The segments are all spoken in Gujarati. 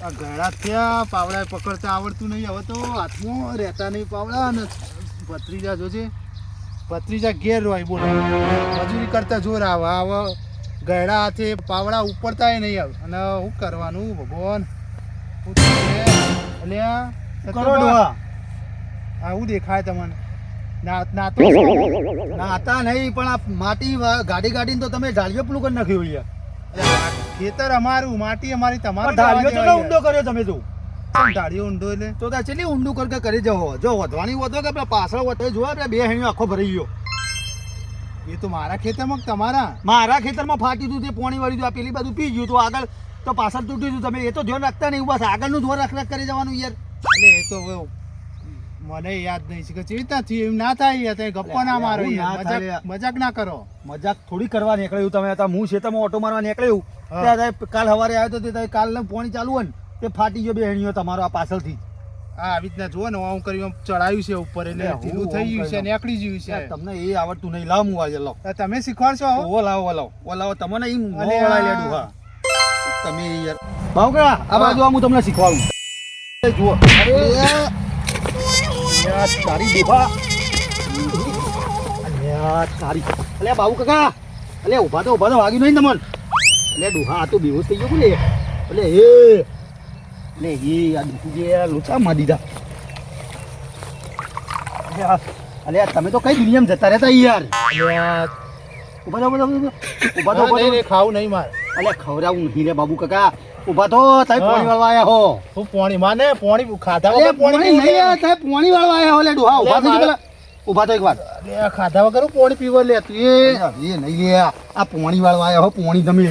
આ ગળા થયા પાવડા પકડતા આવડતું નહીં, હવે તો હાથમાં રહેતા નહીં પાવડા. ને ભત્રીજા જોજે, ભત્રીજા ઘેર હોય બોલો, મજૂરી કરતા જોર આવે. હવે ગળા હાથે પાવડા ઉપડતા નહીં આવે, અને શું કરવાનું ભગવાન? આવું દેખાય તમને? નાતા નહીં, પણ આ માટી ગાડીને તો તમે ઢાળિયો પેલું કરી નાખ્યું યાર. ખેતર અમારું, માટી અમારી, તમારું. ઢાળિયો તો ઊંડો કર્યો તમે તો. ઢાળિયો ઊંડો એટલે તો ચેટલી ઊંડું કરી જવો. જો વધવાની વધો કે પાછળ વધો, જોવા બે હેણીઓ આખો ભરાઈ ગયો. એ તો મારા ખેતરમાં તમારા? મારા ખેતરમાં ફાટ્યું હતું, તે પોણી વાળી આ પેલી બાજુ પી ગયું તો આગળ તો પાછળ તૂટ્યું હતું. તમે એ તો ધ્યાન રાખતા નહીં, બસ આગળનું ધ્યાન રાખ કરી જવાનું યાર. એટલે એ તો મને યાદ નહીં છે કે કેવી રીતના થયું. એમ ના થાય યાર, ગપ્પા ના મારો, મજાક ના કરો. મજાક થોડી કરવા નીકળ્યું તમે હતા. હું ખેતરમાં ઓટો મારવા નીકળ્યું ત્યાં કાલ સવારે આવ્યો તો તે કાલ પોણી ચાલુ હોય ને તે ફાટી ગયો બે હેણીઓ તમારો આ પાછળથી. હા, આવી રીતના જુઓ ને, હું કર્યું ચડાવ્યું છે ઉપર, એટલે ઢીલું થઈ ગયું છે, નીકળી ગયું છે. તમને એ આવડતું નહીં. લાવ હું આજે લાવ. તમે શીખવાડશો? ઓ લાવો તમને એમ લેડું. હા તમે યાર બાવકા આ બાજુ હું તમને શીખવાડું. જુઓ તારી ડોહા તારી. અલે બાબુ કાકા, અલે ઉભા તો વાગ્યું નહીં તમને. અલે ડોહા આ તો બેહોશ થઈ ગયો બોલે. અલે એ આ દુખી લોચા માં દીધા. અલે તમે તો કઈ દુનિયામાં જતા રહેતા યાર. ઉભા ખાવું નહીં મારે. અલે ખવડાવું નહીં રે બાબુ કાકા. ઉભા તો તાઈ પાણી વાળવા આયા હો. હું પાણી માને પાણી ખાધા વગર પાણી નહીં તાઈ પાણી વાળવા આયા હો. લે ડોહા ઉભા થઈ પેલા. ઉભા તો એક વાર. અલે ખાધા વગર પાણી પીવા લે તું. એ નહીં આ પાણી વાળવા આયા હો. પાણી તમે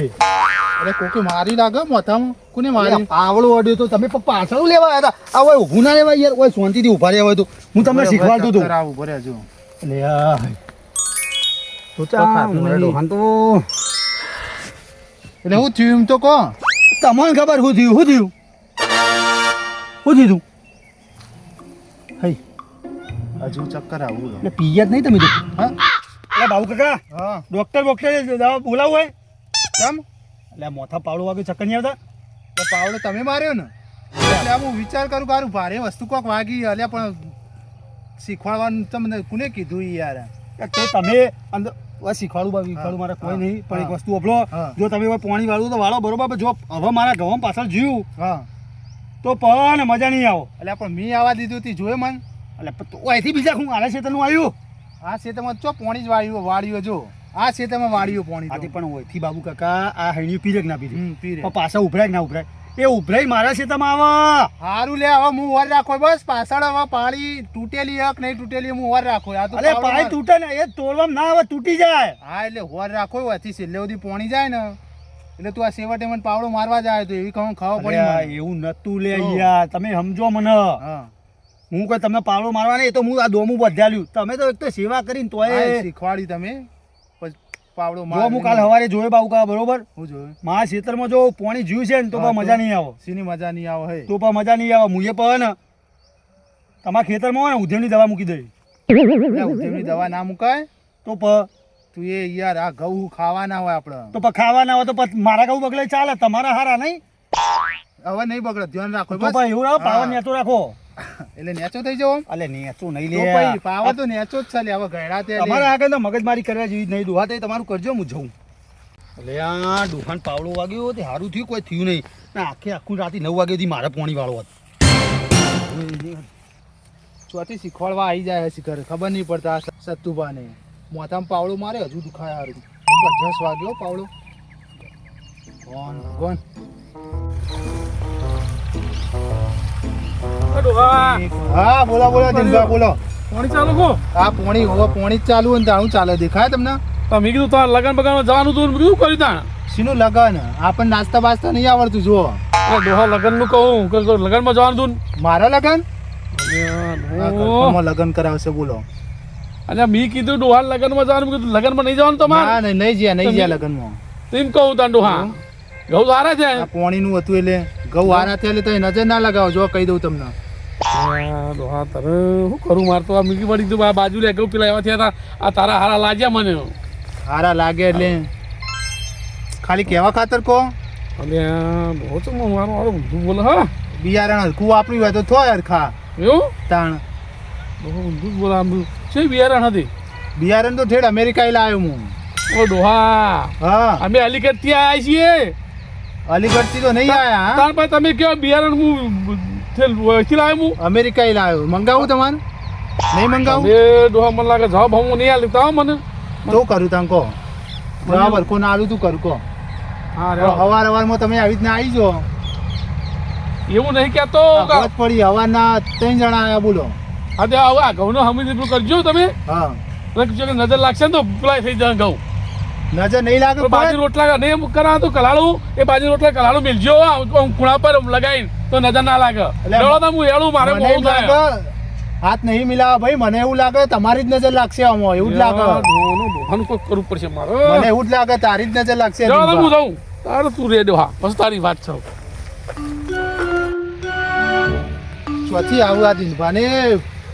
અરે કોકે મારી લાગે માથામાં. કોને મારી? પાવડો અડ્યો તો તમે પાછળ લેવા આવ્યા હતા. આ હોય ઊભું ના લેવા યાર. ઓય શાંતિથી ઉભા રહ્યા હોય તો હું તમને શીખવાડતો હતો. ઉભો રહેજો. લે તો ખાધું ડોહાન તો. એટલે હું થયું એમ તો કહો. તમને ખબર શું થયું? હજુ ચક્કર આવું એટલે પીયા જ નહીં તમે તો. હા એટલે બાબુ કાકા, હા ડોક્ટર દવા બોલાવું હોય કેમ? એટલે મોથા પાવડો વાગ્યું, ચક્કર નહીં આવતા? તો પાવડો તમે માર્યો ને, એટલે હું વિચાર કરું કારું ભારે વસ્તુ કોક વાગી. અલ્યા પણ શીખવાડવાનું તમને કોને કીધું યાર? તો તમે અંદર શીખવાડું મારે કોઈ નહીં, પણ એક વસ્તુ આપલો. જો તમે પાણી વાળું તો વાળો બરોબર. જો હવે મારા ઘઉં પાછળ જીવું હા તો પણ મજા નહીં આવો. એટલે પણ મેં આવા દીધું તી જોયે મન. એટલે અહીંથી બીજા હું આલે ક્ષેત્રનું આવ્યું. આ ખેતરમાં ચો પાણી જ વાળ્યું. જો આ ખેતરમાં વાળ્યું પાણી. આથી પણ ઓયથી બાબુ કાકા આ હૈણી પીરે કે ના પીરે? પીરે. પણ પાછા ઉભરાય કે ના ઉભરાય? એ ઉભરાય મારા ખેતરમાં આવે. સારું લે, હવે હું વાર રાખો બસ. પાછળ હવે પાણી તૂટેલી હક નહીં તૂટેલી હું વાર રાખો. આ તો પાણી તૂટે ને એ તોડવામાં ના આવે, તૂટી જાય. હા એટલે વાર રાખો. એથી છેલ્લે સુધી પાણી જાય ને એટલે તું આ સેવટે મને પાવડો મારવા જાય તો એવી કહું ખાવા પડે. એવું નતું લે યાર, તમે સમજો મને. હું કોઈ તમને પાવડો મારવા નહીં, તો હું આ દોમું બધાલ્યું. તમે તો એક તો સેવા કરીને તોય શીખવાડ્યું તમે. પાવડો માર હું કાલ સવારે જોયે બાબુ કા બરોબર. હું જોયું મારા ખેતરમાં જો પાણી જીવ છે ને તો મજા નહીં આવે. સીની મજા નહીં આવે. હે તો મજા નહીં આવે. મુએ પણ ને તમારા ખેતરમાં હોય ને ઉધેવની દવા મૂકી દઈ. ઉધેવની દવા ના મુકાય તો તું એ યાર આ ઘઉં ખાવાના હોય આપણે. તો ખાવાના હોય તો મારા ઘઉં બગડે ચાલે, તમારા હારા નહીં. હવે નહીં બગડે, ધ્યાન રાખો. એવું રાખો, પાવર નેચો રાખો. એટલે નેચો થઈ જાવ. અલે નેચો નહીં લે પાવર તો નેચો જ ચાલે. હવે ગયડા તે તમારા આગળ તો મગજમારી કરવા જેવી નહીં. દુહા તે તમારું કરજો, હું જઉં. એટલે આ દુહાન પાવડો વાગ્યો તે સારું થયું, કોઈ થયું નહીં. આખું રાતે 9 વાગ્યાથી મારે પાણી વાળો હતો. ચોથી શીખવાડવા આવી જાય શીખર, ખબર નહીં પડતા સત્તુભા ને મોથામાં પાવડો મારે હજુ દુખાય. સારું 10 વાગ્યો પાવડો. કોણ હા બોલો દિનભા બોલો. પાણી ચાલુ કો? હા પાણી જ ચાલુ હોય ને તારું ચાલે દેખાય તમને? તમે કીધું તાર લગન બગન જવાનું હતું, કીધું કરી તાણ. શીનું લગન? આપણને નાસ્તા બાસ્તા નહીં આવડતું. જુઓ ડોહા લગન નું કહું, લગન માં જવાનું હતું. મારા લગન? લગન કરાવશે બોલો. અલ્યા મી કીધું ડોહા લગન માં જવાનું, કીધું લગન માં નહીં જવાનું તમારે? નહીં જ્યાં લગન માં. તેમ કહું તાન ડોહા ઘઉં હારા છે. પાણી નું હતું એટલે ઘઉં હારા થયા એટલે નજર ના લગાવો. જો કહી દઉં તમને. ડોહા તારે શું કરું? મારે તો આ મીકી પડી તું બાજુ લે ઘઉં પેલા એવા થયા હતા. આ તારા હારા લાગ્યા મને. હારા લાગે એટલે ખાલી કેવા ખાતર કહો. અને બહુ તો મારો મારો ઊંધું બોલે હા બિયારણ હરખું વાપર્યું હોય તો થોય હરખા એવું તાણ બહુ ઊંધું જ બોલે આમ છે બિયારણ હતી બિયારણ તો ઠેડ અમેરિકા લાવ્યો હું ઓ ડોહા હા અમે અલીગઢથી આવ્યા છીએ અલીગઢથી તો નહીં આયા તાર ભાઈ તમે કેવો બિયારણ હું લાવ્યો હું અમેરિકા લાવ્યો મંગાવું તમારે નહીં મંગાવું એ ડોહા મને લાગે જવાબ હું નહીં આલી તા મને તો કરું તમે કહો બરાબર કોને આલું તું કરું કહો હા રે હવાર હવારમાં તમે આવી રીતના આવી જાઓ એવું નહીં કહેતો વાત પડી હવારના 3 જણા આયા બોલો હા તે હવે આ ઘઉંનો હમી પેલું કરજો તમે હા નજર લાગશે ને તો પેલા થઈ જાય ઘઉં નજર નહીં લાગે તો બાજુ રોટલા નહીં કરા તો કલાળું એ બાજુ રોટલા કલાળું મિલજો ખૂણા પર લગાવીને તો નજર ના લાગે લેવડો તો હું એળું મારે મને બહુ એવું થાય લાગે, હાથ નહીં મિલાવે ભાઈ મને એવું લાગે તમારી જ નજર લાગશે આમાં એવું જ લાગે ડોહાનું કોઈ કરવું પડશે મારે મને એવું જ લાગે તારી જ નજર લાગશે લેવડો તો હું દિનભર. જાઉં તારે તું રે ડોહા બસ તારી વાત છે ચોથી આવું આ દિનભાને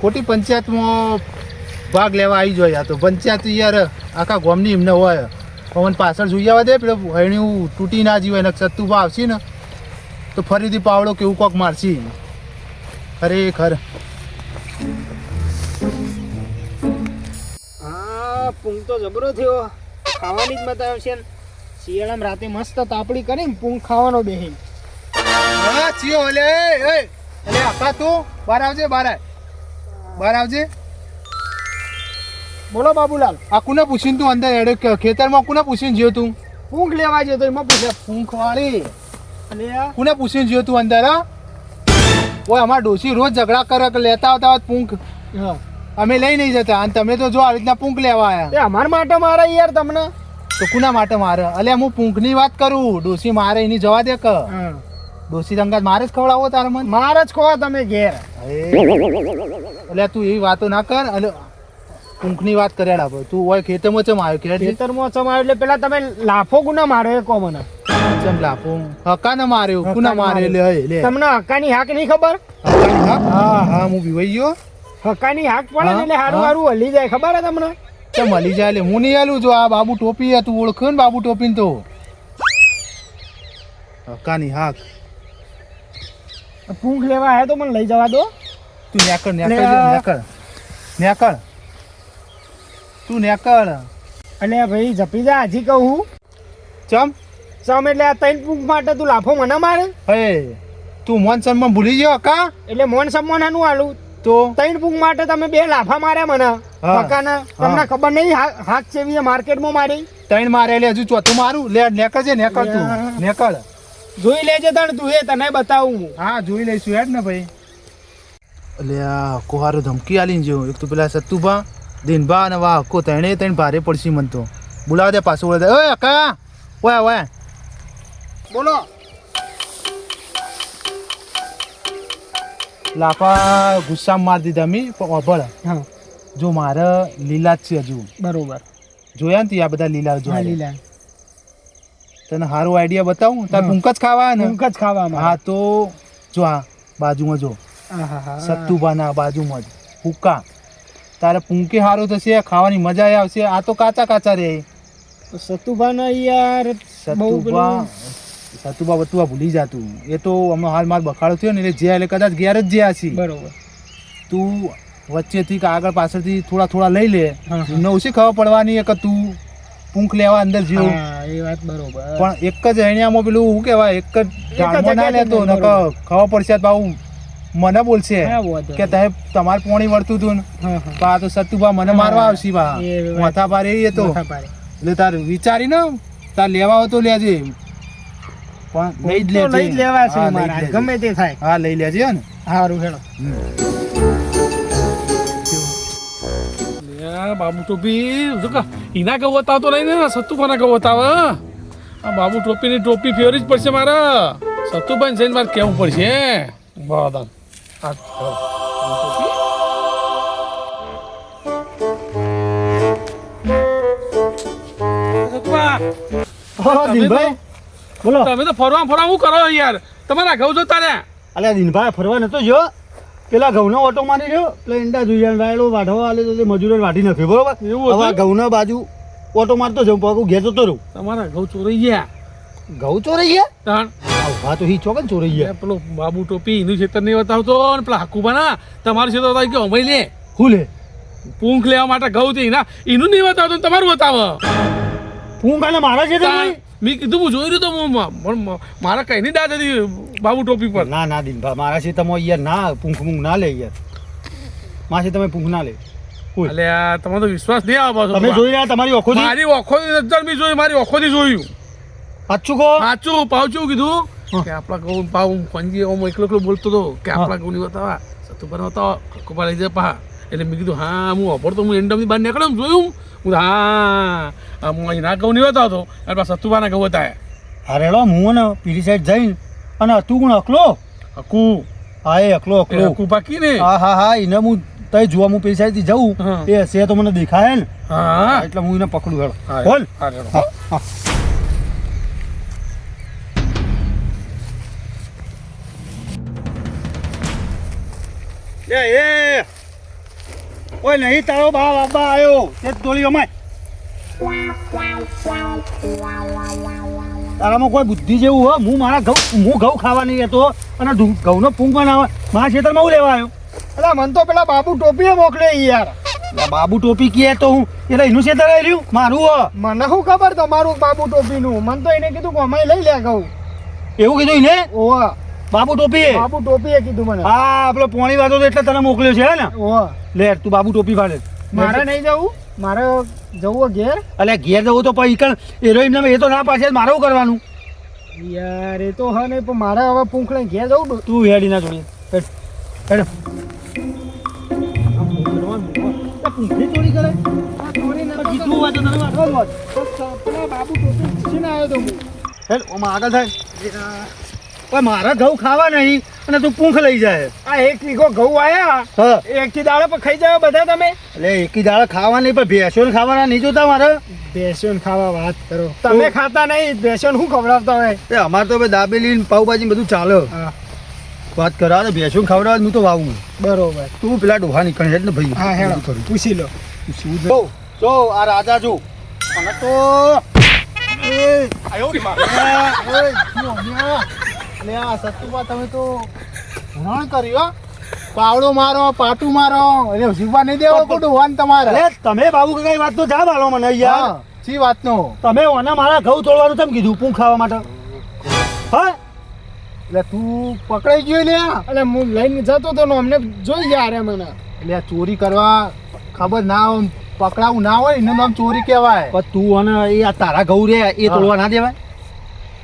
ખોટી પંચાયતમાં ભાગ લેવા આવી જોઈએ આ તો પંચાયત યાર આખા ગામની એમને હોય પવન પાછળ જોઈ આવવા દે પેલું હૈણ્યું તૂટી ના જીવે ને સત્તુભા આવશે ને તો ફરીથી પાવડો કેવું કોક મારશી ખરેખર હા પૂંગ તો જબરો થયો ખાવાની જ મજા આવશે ને શિયાળામાં રાતે મસ્ત તાપડી કરીને પૂંગ ખાવાનો બેહી હા ચિયો ઓલે એ આખા તું બહાર આવજે બહાર આવજે બોલો બાબુલાલ આ કોને પૂછીને તું અંદર એડે ખેતરમાં કોને પૂછીને જ્યો તું પૂંગ લેવા જતો એમાં પૂછે પૂંખ વાળી અને કોને પૂછીને જ્યો તું અંદર હા ઓય અમાર ડોશી રોજ ઝઘડા કરે કે લેતા આવતા પૂંખ હા અમે લઈ નહીં જતા અને તમે તો જો આવી રીતના પૂંખ લેવા આયા એ અમાર માટે મારે યાર તમને તો કોના માટે મારે અલ્યા હું પૂંખની વાત કરું ડોશી મારે એની જવા દે કે હા ડોશી રંગાત મારે જ ખવડાવો તારે મન મારે જ ખો તમે ઘેર અલ્યા તું એવી વાતો ના કર અને પૂંખની વાત કર્યા ભાઈ તું હોય ખેતરમાં ચમ આવ્યો ખેડ ખેતરમાં સમાયો એટલે પેલા તમે લાફો ગુના મારો એ કહો મને ચમ લાપો હકા ને માર્યો કોના માર્યો લે લે તમને હક્કાની હાક નહીં ખબર હકાની હાક? હા હા હું બીવાઈ ગયો હક્કાની હાક પડે ને એટલે હા, હારું હા. હારું હલી જાય ખબર હે તમને ચમ મળી જાય લે હું નહીં આલું જો આ બાબુ ટોપી હે, તું ઓળખ્યો ને બાબુ ટોપીને તો હકાની હાક પૂંખ લેવા આવ્યા તો મને લઈ જવા દો તું નેકળ લે નેકળ આ. નેકળ નેકળ તું નેકળ અને ભાઈ જપી જા હજી કહું ચમ ચમ એટલે આ ત્રણ પૂંખ માટે તું લાફો મને મારે હે તું મોન સન્માન ભૂલી ગયો હકા એટલે મોન સન્માન હાનું આલું તો ત્રણ પૂંખ માટે તમે બે લાફા માર્યા મને હા. પકાના તમને ખબર નહીં હાથ ચેવી માર્કેટમાં મારી ત્રણ મારે લે હજુ ચોથું મારું લે નેકળ છે નેકળ તું યા. નેકળ જોઈ લેજે તણ તું એ તને બતાવું હું હા જોઈ લઈશું હેડ ને ભાઈ એટલે આ કોહારો ધમકી આલીને જો એક તો પેલા સત્તુભા દિનભા અને વાહ કો ત્રણ ભારે પડશે મન તો બોલાવ દે પાછું બોલાવ દે ઓય અકા ઓય ઓય બોલો લાફા ગુસ્સામાં મારી દીધા મી પણ અભળ હા જો મારે લીલા જ છે હજુ બરોબર જોયા ને તી આ બધા લીલા હા જોયા લીલા તને સારું આઈડિયા બતાવું તાર હા. પૂંખ જ ખાવા ને પૂંખ જ ખાવામાં હા તો જો આ બાજુમાં જો આહાહા. સત્તુભાના બાજુમાં જ હુક્કા તારે પૂંકે સારું થશે ખાવાની મજા આવશે આ તો કાચા કાચા રે તો સતુભાના યાર બહુ સતુભા સતુભા બતુભા ભૂલી જાતું એ તો હમણાં હાલ માર બખાડો થયો ને એટલે જે એટલે કદાચ ઘેર જ જ્યાં છી બરોબર તું વચ્ચેથી કે આગળ પાછળથી થોડા થોડા લઈ લે હા, હા. એમને ઓછી ખબર પડવાની કે તું પૂંખ લેવા અંદર જેવું હા એ વાત બરોબર પણ એક જ હૈણામાં પેલું શું કહેવાય એક જ ઢાળમાં ના જગ્યાએ લેતો જ ને બરોબર. ખબર પડશે તો બાબુ મને બોલશે હા, વાંધો કે નહીં. તમે તમારે પોણી વળતું હતું ને હા, હા. બા તો સતુભા મને મારવા આવશે બા એ વાત. માથા પારે એ તો માથા પાડે. એટલે તાર વિચારી ને તાર લેવા હોય તો લેજે પણ લઈ જ તો લેજે લઈ જ લેવા છે હા, લઈ જ મારા લેજે. ગમે તે થાય હા લઈ લેજે ને સારું હેડો બાબુ ટોપી જો કા ઈના કહું બતાવતો નહીં ને સત્તુભાના કહું બતાવે આ બાબુ ટોપીની ટોપી ફેરવી જ પડશે મારે સત્તુભાઈ જઈને મારે કહેવું પડશે બરાબર આ ટોપી સત્તુભા, દિનભાઈ બોલો તમે તો ફરવા ફરવા શું કરો યાર તમારા ઘઉં જોતા ને અલ્યા દિનભાઈ ફરવા નતો જો પેલા ઘઉંનો ઓટો મારી રહ્યો એટલે ઈંડા જોઈ રાયડો વાઢવા આલે તો તે મજૂરો વાઢી નાખ્યો બરોબર એવું હતું? હવે ઘઉંના બાજુ ઓટો મારતો જઉં પગું ઘેર જતો રહું તમારા ઘઉં ચોરાઈ ગયા ઘઉં ચોરાઈ ગયા તાણ ઉભા તો હી ચોકન ચોરાઈ ગયા પેલો બાબુ ટોપી એનું ખેતર નહીં બતાવતો ને પેલા હાકુબા ના તમારું ખેતર બતાવી કે અમે લે હું લે પૂંખ લેવા માટે ઘઉં થી ના એનું નહીં બતાવતો ને તમારું બતાવે હું કાલે મારા છે તાણ મેં કીધું હું જોઈ રહ્યો તો મારા કઈ નહીં દાદ હતી બાબુ ટોપી પર ના ના દિનભા મારા છે તમે યાર ના પૂંખ મૂંખ ના લે યાર મારા છે તમે પૂંખ ના લે કોઈ એટલે આ તમારો તો વિશ્વાસ નહીં આવે પાછો. તમે જોઈ રહ્યા તમારી ઓખોથી મારી ઓખોથી નજર મેં જોઈ મારી ઓખોથી જોયું સાચું કહો સાચું પાવ ચેવું કીધું કે આપણા ઘઉં પાવ ખંજી ઓમ એકલો એકલો બોલતો હતો કે આપણા ઘઉં નહીં બતાવા સતુભા બતાવો કપા લઈ જાય પા એટલે મેં કીધું હા હું અપડતો હું એન્ડમની બહાર નીકળ્યો ને જોયું હું હા હું અહીંના ઘઉં નહીં બતાવતો અને પાછા સતુભાના ઘઉં બતાવ્યા અરે લો હું ને પીરી સાઈડ જઈને અને તું કોણ અકલો હકુ હા એ અકલો અકલો હકુ બાકી ને હા હા હા એને હું તઈ જોવા હું પીરી સાઈડથી જઉં હા. એ હશે તો મને દેખાય ને હા એટલે હું એને પકડું હેડો હા, બોલ હા, ચાલો. હા હા એ ઓય નહીં તારો બાબા આવ્યો તે તોલી અમાય તારામાં કોઈ બુદ્ધિ જેવું હો હું મારા ઘઉં ખાવા નહીં રહેતો અને ઘઉંનો પૂંખ બનાવે મારા ખેતરમાં હું લેવા આવ્યો અલા મન તો પેલા બાબુ ટોપીએ મોકલે યાર એટલે બાબુ ટોપી કહે તો હું એટલે એનું ખેતર રહ્યું મારું હો મને શું ખબર તમારું બાબુ ટોપીનું મન તો એને કીધું કે અમે લઈ લે કહું એવું કીધું એને ઓવા બાબુ ટોપી બાબુ ટોપીએ કીધું મને હા આપણો પોણી વાતો તો એટલે તને મોકલ્યો છે હે ને ઓવા લે તું બાબુ ટોપી પાડે મારે નહીં જવું મારે જવું ઘેર એટલે ઘેર જવું તો પછી કણ હિરોઈન એ તો ના પાછે મારે શું કરવાનું યાર એ તો હા નહીં પણ મારે હવે પૂંખ લઈને ઘેર જવું તું હેડી ના જોઈએ હેડ હેડ પૂંખી ચોરી કરે કીધું હોય તો તને વાંચવાનું પેલા બાબુ ટોપી પૂછીને આવ્યો તો હું હેડ ઓમાં આગળ થાય પણ મારા ઘઉં ખાવા નહીં અને તું પૂંખ લઈ જાય આ 1 વીઘો ઘઉં આયા હા એક થી દાડે પર ખાઈ જાવ બધા તમે એટલે એકી દાડા ખાવા નહીં પણ ભેંસો ખાવાના નહીં જોતા મારે બેસન ખાવા વાત કરો તમે ખાતા નહીં બેસન શું ખવડાવતા હોય એ અમારે તો દાબેલી ને પાવભાજી બધું ચાલે હા વાત કરા ભેંસો ખાવડાવ હું તો વાવું બરોબર તું પેલા ડોહા નીકળે છે ને ભાઈ હા હેડો પૂછી લો જો જો આ રાજા જો અને તો લે આ સતુમાં તમે તો હણ કર્યો પાવડો મારો પાટું મારો એટલે જીવવા નહીં દેવો ખોટું વાન તમારે અરે તમે બાબુ કઈ વાત તો જા બાલો મને યાર હા શી વાતનો તમે ઓને મારા ઘઉં તોડવાનું તેમ કીધું પૂંખ ખાવા માટે હા એટલે તું પકડાઈ ગયો લે એટલે હું લઈને જતો તો ને અમને જોઈ ગયા રે મને એટલે ચોરી કરવા ખબર ના હોય પકડાવું ના હોય એનું નામ ચોરી કહેવાય પણ તું અને એ આ તારા ઘઉં રે એ તોડવા ના દેવાય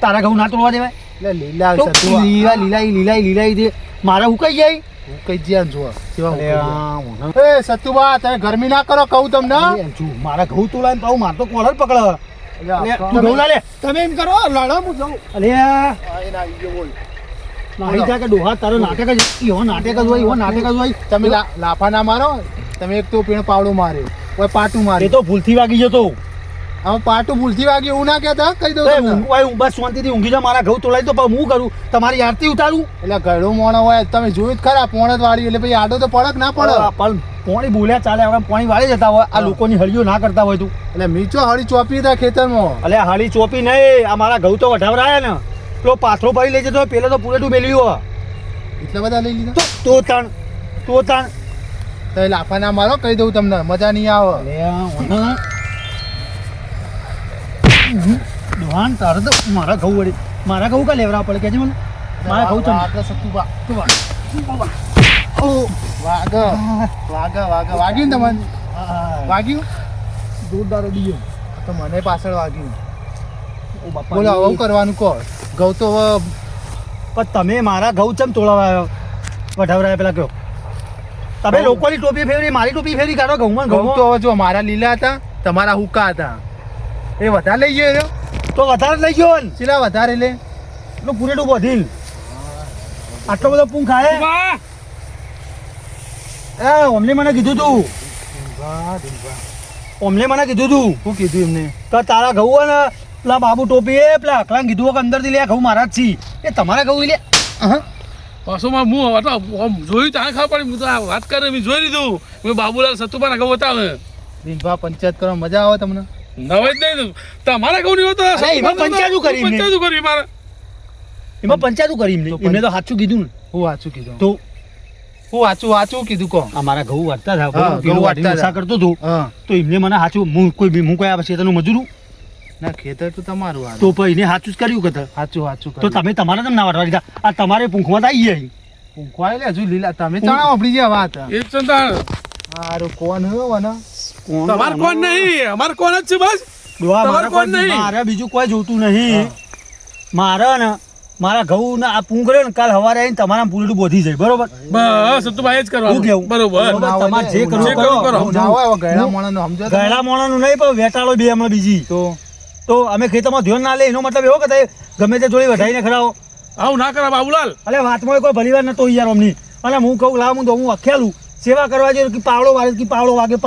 તારા ઘઉં ના તોડવા દેવાય એટલે લીલા તો સતુવા લીલાઈ દે મારે હું કઈ જાય હું કઈ જ્યાં જો અરે આ ઓને. એ સતુબા તમે ગરમી ના કરો કહું તમને અરે જો મારા ઘઉં તોડાને પાછું માર તો કોલર પકડે એટલે તું ઘઉં લા લે તમે એમ કરો લડો હું જાઉં અરે નાહી જા કે ડોહા તારો નાટક જ એવો નાટક જ હોય એવો નાટક જ હોય તમે લાફા ના મારો તમે એક તો પીણ પાવડું મારે કોઈ પાટું એ મારે તો ભૂલથી વાગી જતો હવે પાટું ભૂલથી વાગ્યું એવું ના કહેતા કહી દઉં તમને. બસ શાંતિથી ઊંઘી જા મારા ઘઉં તોડાય તો પણ હું કરું તમારી આરતી ઉતારું એટલે ગળું મોણો હોય તમે જોયું જ ખરા પોણ જ વાળી એટલે પછી આડો તો પડક ના પડે પણ પોણી બોલ્યા ચાલે આપણે પોણી વાળી જતા હોય આ લોકોની હળીઓ ના કરતા હોય તું એટલે મીચો હળી ચોપી હતા ખેતરમાં અલે હાળી ચોપી નહીં આ મારા ઘઉં તો વઢાવરાયા ને પેલો પાથરો ભરી લઈ જતો પેલો તો પૂરેટું મેલ્યું હોય એટલા બધા લઈ લીધા તો તાણ તો એ લાફા ના મારો કહી દઉં તમને મજા નહીં આવે અલે ઓને દુહાન તારે તો મારા ઘઉં વળી મારા ઘઉં કા લેવરા પડે કે મને મારા ઘઉં ચમ વાગે સતુબા ઓ વાગ્યું ને તમને વાગ્યું જોરદાર ડીયો તો મને પાછળ વાગ્યું ઓ બાપા બોલો આવું કરવાનું કહો ઘઉં તો હવે પણ તમે મારા ઘઉં ચમ તોડાવાયો વઢાવરાયા પેલા કયો તમે લોકોની ટોપી ફેરવી મારી ટોપી ફેરવી કાઢો ઘઉંમાં ઘઉં ઘઉં તો હવે જો મારા લીલા હતા તમારા હુકા હતા એ વધારે લઈ ગયો તો વધારે જ લઈ ગયો ને ચીલા વધારે લે એટલું પૂરેટું બધીલ આટલો બધો પૂંખ ખાય વાહ! એ ઓમલે મને કીધું તું ઓમલે મને કીધું તું શું કીધું એમને કે તારા ઘઉં હોય ને પેલા બાબુ ટોપી એ પેલા અકલાને કીધું કે અંદરથી લે ઘઉં મારા જ છી એ તમારા ઘઉં લે પાછોમાં હું આમ જોયું ત્યાં ખબર પડી હું તો આ વાત કરે મેં જોઈ લીધું મેં બાબુલાલ સતુબાના ઘઉં બતાવે દિનભા પંચાયત કરવા મજા આવે તમને નવાઈ જ નહીં તમારે કહું નહીં હોતો અરે એમાં પંચાયતું કરી એમને. પંચાયતું કરી મારે એમાં પંચાયતું કરી એમને. તો એમને તો સાચું કીધું ને. હું વાંચું કીધું તો હું વાંચું કીધું કહો અમારા ઘઉં વાટતા હતા હા, પેલું ઘઉં વાટીને વાટતા ઓછા કરતો હતો હા તો એમને મને સાચું હું કોઈ આ શેતરનું મજૂરું ના ખેતર તો તમારું આ તો પછી એને સાચું જ કર્યું કે સાચું તો તમે તમારે કેમ ના વાટવા દીધા આ તમારે પૂંખમાં આવી જાય ઊંઘવાય લે હજુ લીલા તમે ચણા વાપરી ગયા વાત એ જ ચંદા હારું કોણ હો ને તમારે કોણ નહીં અમારે કોણ જ છે બસ ડોહા, તમારે મારે કોણ કોઈ- નહીં? મારે બીજું કોઈ જોતું નહીં મારે ને મારા ઘઉં ને આ પૂંખર્યો ને કાલ સવારે આવીને તમારા પૂરેટું બોધી જાય બરોબર બસ સતુભાઈ જ શું કરવાનું કેવું? બરોબર બરોબર. તમારે જે કરવું જે કરવું કરો. હું ના હોય હવે ગયડા મોણાનું સમજો તમે? ગયડા મોણાનું નહીં પણ વેટાળો બે હમણાં બીજી તો અમે ખેતરમાં ધ્યાન ના લે એનો મતલબ એવો કે તમે ગમે તે જોડી વઢાઈને ખરાવો આવું ના કરા બાબુલાલ અલે વાતમાં કોઈ ભલીવાર નતો યાર અમની અને હું કહું લાવ હું તો હું અખેલું સેવા કરવા જઈએ કે પાવડો વાગે કે પાવડો વાગે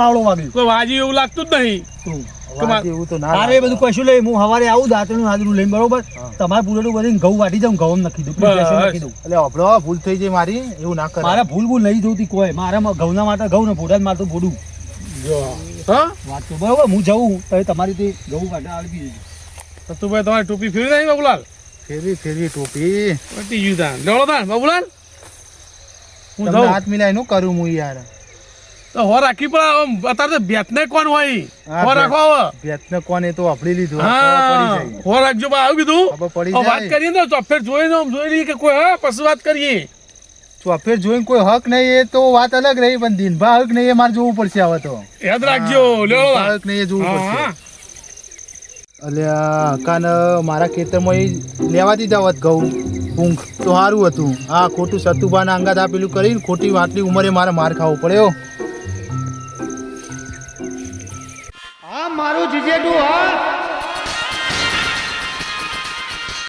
કોઈ વાજી એવું લાગતું જ નહીં વાત એવું તો ના તારે એ બધું કશું લઈ હું સવારે આવું દાંતનું હાજરું લઈને બરોબર તમારે પૂરેટું બધું ઘઉં વાટી જાઉં ઘઉં નાખી દઉં બસ. નાખી દઉં એટલે આપણો ભૂલ થઈ જાય મારી એવું ના કરે મારે ભૂલ નહીં જોતી કોઈ મારા ઘઉંના માટે ઘઉં ને ફોટા જ મારતું ફોડું હા વાત તો બરોબર હું જઉં તો તમારી તે ઘઉં વાટા આવી સતુભાઈ તમારી ટોપી ફેરી નહીં બાબુલાલ ફેરવી ટોપી પટી ગયું તાન લેવડો તાન બાબુલાલ હું તમને જાઉં હાથ મિલાય નું કરું હું યાર તો હો રાખી પણ આમ અત્યારે તો બેતને કોણ હોય હા, હો રાખો હવે ભેતને કોને તો આપડી લીધું ખબર હા પડી જાય. હો રાખજો બા આવું કીધું ખબર પડી હવે વાત જાય કરીએ ને તો ચોફેર જોઈને આમ જોઈ લઈએ કે કોઈ હા પછી વાત કરીએ ચોફેર જોઈને કોઈ હક નહીં એ તો વાત અલગ રહી પણ દિનભા હક નહીં એ મારે જોવું પડશે હવે તો યાદ રાખજો લેવડો દિનભા તાન. હક નહીં એ જોવું હા, પડશે હા. અલ્યા કાન મારા ખેતરમાં એ લેવા દીધા હોત ઘઉં ઊંઘ તો સારું હતું આ ખોટું સતુભાના અંગાત આપેલું કરીને ખોટી આટલી ઉંમરે મારે માર ખાવો પડ્યો હા મારું જીજેડું હા